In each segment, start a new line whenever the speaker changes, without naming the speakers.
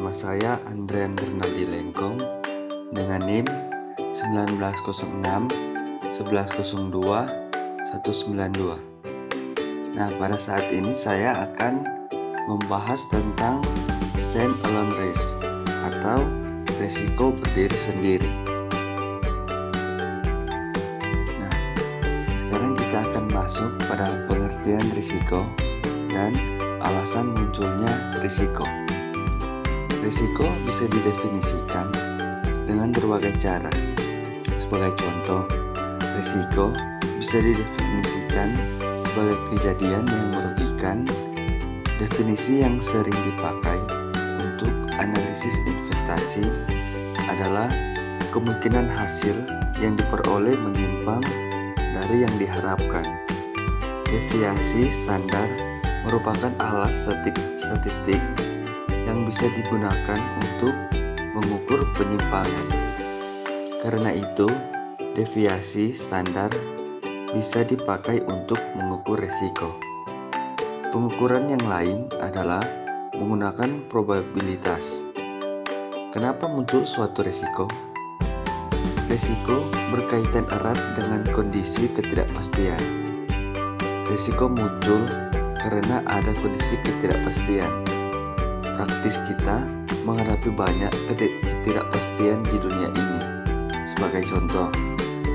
Nama saya Andrian Bernardi Lengkong dengan NIM 1906 1102 192. Nah, pada saat ini saya akan membahas tentang stand alone risk atau resiko berdiri sendiri. Nah, sekarang kita akan masuk pada pengertian risiko dan alasan munculnya risiko. Risiko bisa didefinisikan dengan berbagai cara. Sebagai contoh, risiko bisa didefinisikan sebagai kejadian yang merugikan. Definisi yang sering dipakai untuk analisis investasi adalah kemungkinan hasil yang diperoleh menyimpang dari yang diharapkan. Deviasi standar merupakan alas statistik yang bisa digunakan untuk mengukur penyimpangan. Karena itu, deviasi standar bisa dipakai untuk mengukur risiko. Pengukuran yang lain adalah menggunakan probabilitas. Kenapa muncul suatu risiko? Risiko berkaitan erat dengan kondisi ketidakpastian. Risiko muncul karena ada kondisi ketidakpastian. Praktis kita menghadapi banyak ketidakpastian di dunia ini. Sebagai contoh,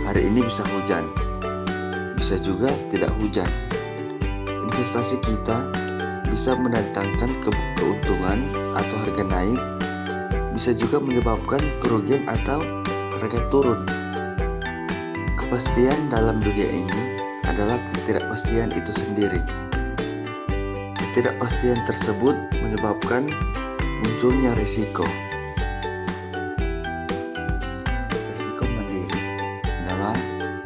hari ini bisa hujan, bisa juga tidak hujan. Investasi kita bisa mendatangkan keuntungan atau harga naik, bisa juga menyebabkan kerugian atau harga turun. Kepastian dalam dunia ini adalah ketidakpastian itu sendiri. Ketidakpastian tersebut menyebabkan munculnya risiko. Risiko mandiri adalah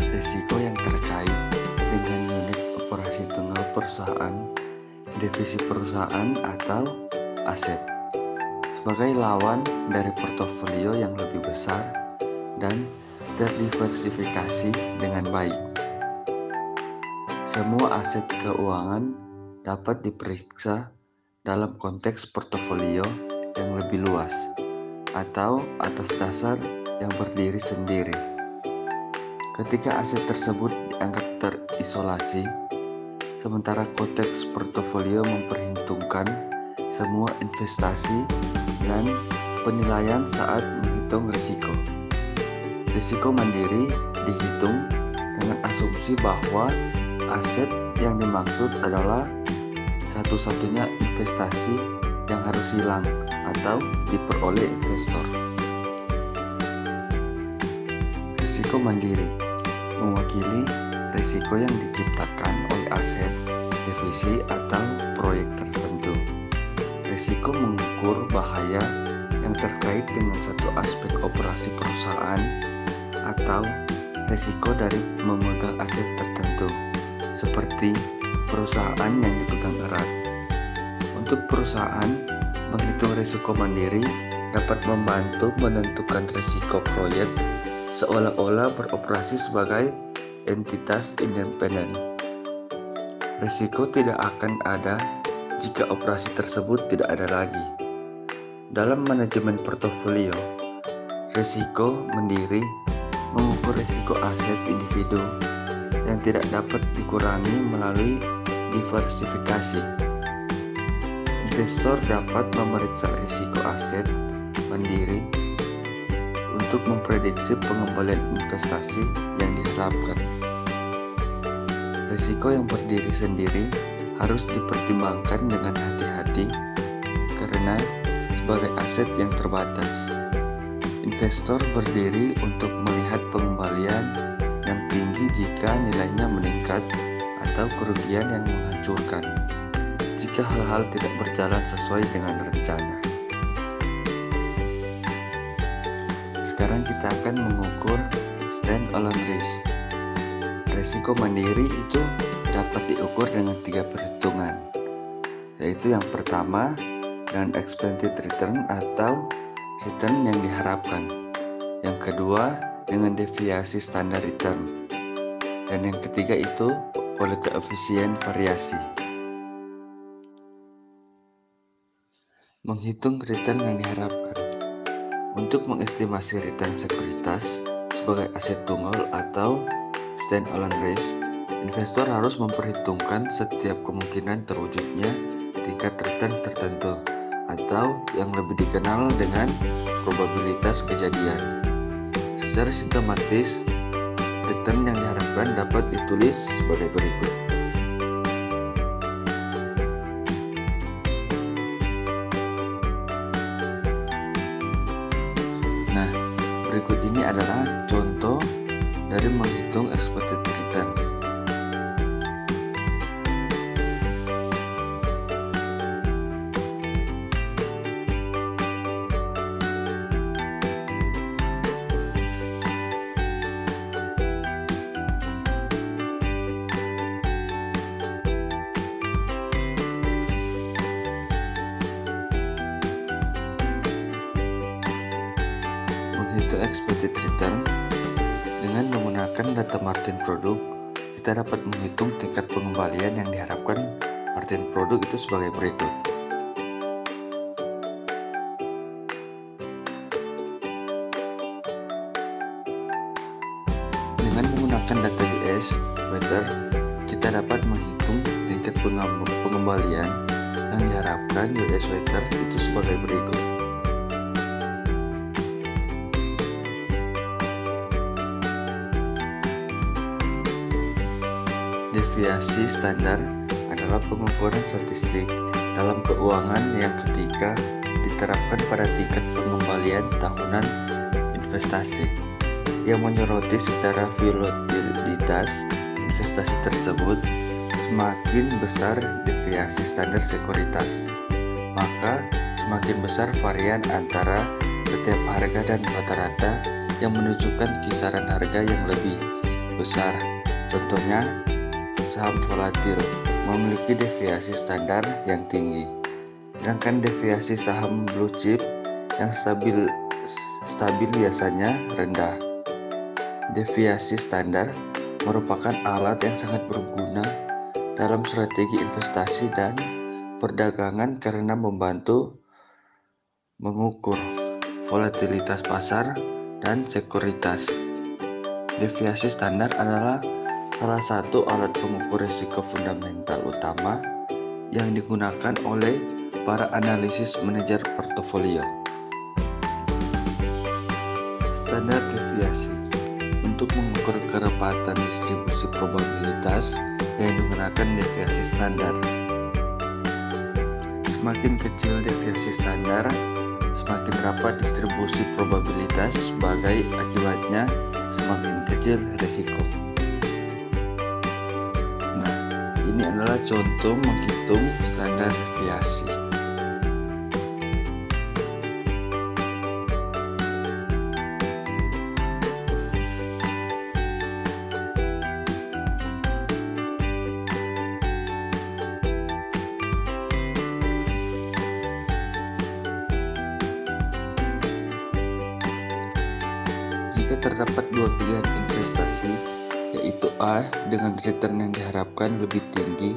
risiko yang terkait dengan unit operasi tunggal perusahaan, divisi perusahaan, atau aset sebagai lawan dari portofolio yang lebih besar dan terdiversifikasi dengan baik. Semua aset keuangan dapat diperiksa dalam konteks portofolio yang lebih luas atau atas dasar yang berdiri sendiri. Ketika aset tersebut dianggap terisolasi, sementara konteks portofolio memperhitungkan semua investasi dan penilaian saat menghitung risiko. Risiko mandiri dihitung dengan asumsi bahwa aset yang dimaksud adalah satu-satunya investasi yang harus hilang atau diperoleh investor. Risiko mandiri mewakili risiko yang diciptakan oleh aset, divisi, atau proyek tertentu. Risiko mengukur bahaya yang terkait dengan satu aspek operasi perusahaan atau risiko dari memegang aset tertentu, seperti perusahaan yang dipegang erat. Untuk perusahaan, menghitung risiko mandiri dapat membantu menentukan risiko proyek seolah-olah beroperasi sebagai entitas independen. Risiko tidak akan ada jika operasi tersebut tidak ada lagi. Dalam manajemen portofolio, risiko mandiri mengukur risiko aset individu yang tidak dapat dikurangi melalui diversifikasi. Investor dapat memeriksa risiko aset mandiri untuk memprediksi pengembalian investasi yang diharapkan. Risiko yang berdiri sendiri harus dipertimbangkan dengan hati-hati karena sebagai aset yang terbatas. Investor berdiri untuk melihat pengembalian yang tinggi jika nilainya meningkat atau kerugian yang menghancurkan jika hal-hal tidak berjalan sesuai dengan rencana. Sekarang kita akan mengukur stand alone risk. Risiko mandiri itu dapat diukur dengan 3 perhitungan, yaitu yang pertama dengan expected return atau return yang diharapkan, yang kedua dengan deviasi standar return, dan yang ketiga itu oleh koefisien variasi. Menghitung return yang diharapkan. Untuk mengestimasi return sekuritas sebagai aset tunggal atau stand-alone risk, investor harus memperhitungkan setiap kemungkinan terwujudnya tingkat return tertentu atau yang lebih dikenal dengan probabilitas kejadian. Secara sistematis, return yang diharapkan dapat ditulis sebagai berikut. Nah, berikut ini adalah contoh dari menghitung expected return. Menghitung expected return dengan menggunakan data margin produk, kita dapat menghitung tingkat pengembalian yang diharapkan margin produk itu sebagai berikut. Dengan menggunakan data US Weather, kita dapat menghitung tingkat pengembalian yang diharapkan US Weather itu sebagai berikut. Deviasi standar adalah pengukuran statistik dalam keuangan yang ketika diterapkan pada tingkat pengembalian tahunan investasi yang menyoroti secara volatilitas investasi tersebut. Semakin besar deviasi standar sekuritas, maka semakin besar varian antara setiap harga dan rata-rata yang menunjukkan kisaran harga yang lebih besar. Contohnya, saham volatil memiliki deviasi standar yang tinggi, sedangkan deviasi saham blue chip yang stabil biasanya rendah. Deviasi standar merupakan alat yang sangat berguna dalam strategi investasi dan perdagangan karena membantu mengukur volatilitas pasar dan sekuritas. Deviasi standar adalah salah satu alat pengukur risiko fundamental utama yang digunakan oleh para analisis manajer portofolio. Standar deviasi untuk mengukur kerapatan distribusi probabilitas yang digunakan deviasi standar. Semakin kecil deviasi standar, semakin rapat distribusi probabilitas, sebagai akibatnya semakin kecil risiko. Ini adalah contoh menghitung standar deviasi. Jika terdapat dua pilihan investasi, yaitu A dengan return yang diharapkan lebih tinggi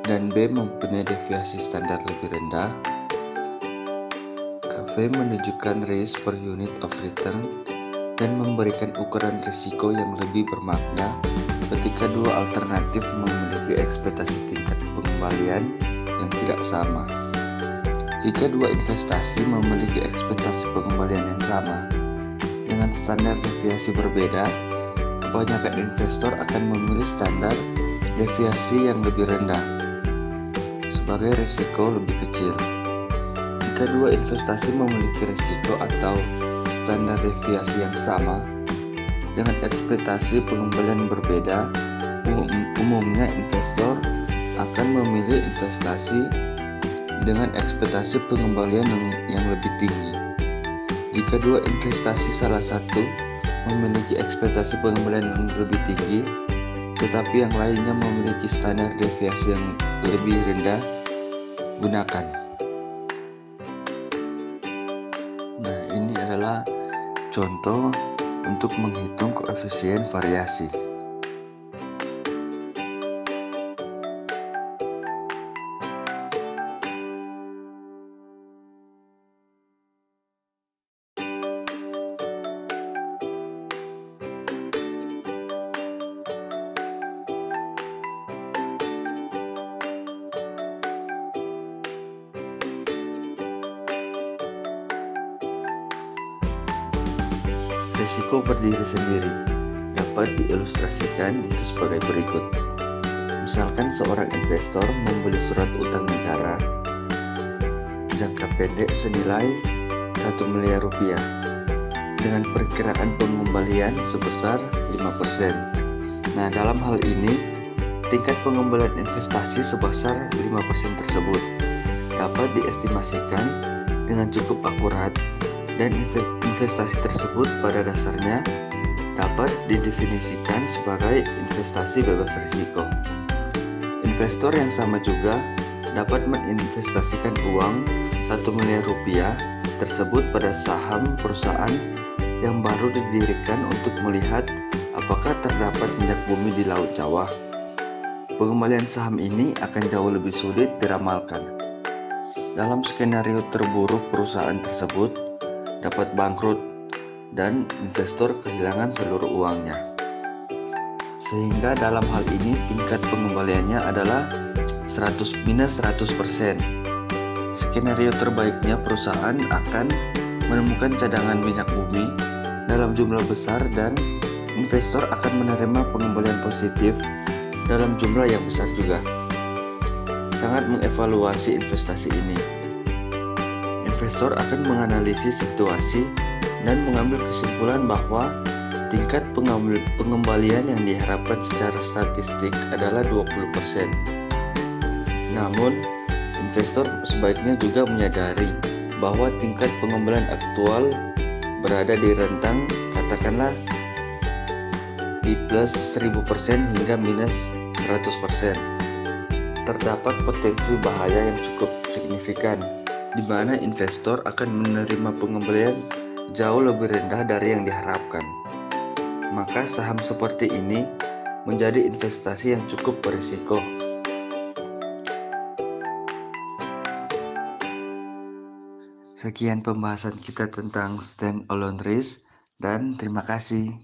dan B mempunyai deviasi standar lebih rendah, KV menunjukkan risk per unit of return dan memberikan ukuran risiko yang lebih bermakna ketika dua alternatif memiliki ekspektasi tingkat pengembalian yang tidak sama. Jika dua investasi memiliki ekspektasi pengembalian yang sama dengan standar deviasi berbeda, kebanyakan investor akan memilih standar deviasi yang lebih rendah sebagai risiko lebih kecil. Jika dua investasi memiliki risiko atau standar deviasi yang sama dengan ekspektasi pengembalian berbeda, umumnya investor akan memilih investasi dengan ekspektasi pengembalian yang lebih tinggi. Jika dua investasi salah satu memiliki ekspektasi pengembalian yang lebih tinggi, tetapi yang lainnya memiliki standar deviasi yang lebih rendah, gunakan. Nah, ini adalah contoh untuk menghitung koefisien variasi. Risiko berdiri sendiri dapat diilustrasikan itu sebagai berikut. Misalkan seorang investor membeli surat utang negara jangka pendek senilai 1 miliar rupiah dengan perkiraan pengembalian sebesar 5%. Nah, dalam hal ini tingkat pengembalian investasi sebesar 5% tersebut dapat diestimasikan dengan cukup akurat, dan investasi tersebut pada dasarnya dapat didefinisikan sebagai investasi bebas risiko. Investor yang sama juga dapat menginvestasikan uang 1 miliar rupiah tersebut pada saham perusahaan yang baru didirikan untuk melihat apakah terdapat minyak bumi di Laut Jawa. Pengembalian saham ini akan jauh lebih sulit diramalkan. Dalam skenario terburuk, perusahaan tersebut dapat bangkrut dan investor kehilangan seluruh uangnya. Sehingga dalam hal ini tingkat pengembaliannya adalah 100% minus 100%. Skenario terbaiknya, perusahaan akan menemukan cadangan minyak bumi dalam jumlah besar dan investor akan menerima pengembalian positif dalam jumlah yang besar juga. Sangat mengevaluasi investasi ini. Investor akan menganalisis situasi dan mengambil kesimpulan bahwa tingkat pengembalian yang diharapkan secara statistik adalah 20%. Namun, investor sebaiknya juga menyadari bahwa tingkat pengembalian aktual berada di rentang katakanlah di plus 1000% hingga minus 100%. Terdapat potensi bahaya yang cukup signifikan, di mana investor akan menerima pengembalian jauh lebih rendah dari yang diharapkan. Maka saham seperti ini menjadi investasi yang cukup berisiko. Sekian pembahasan kita tentang stand alone risk, dan terima kasih.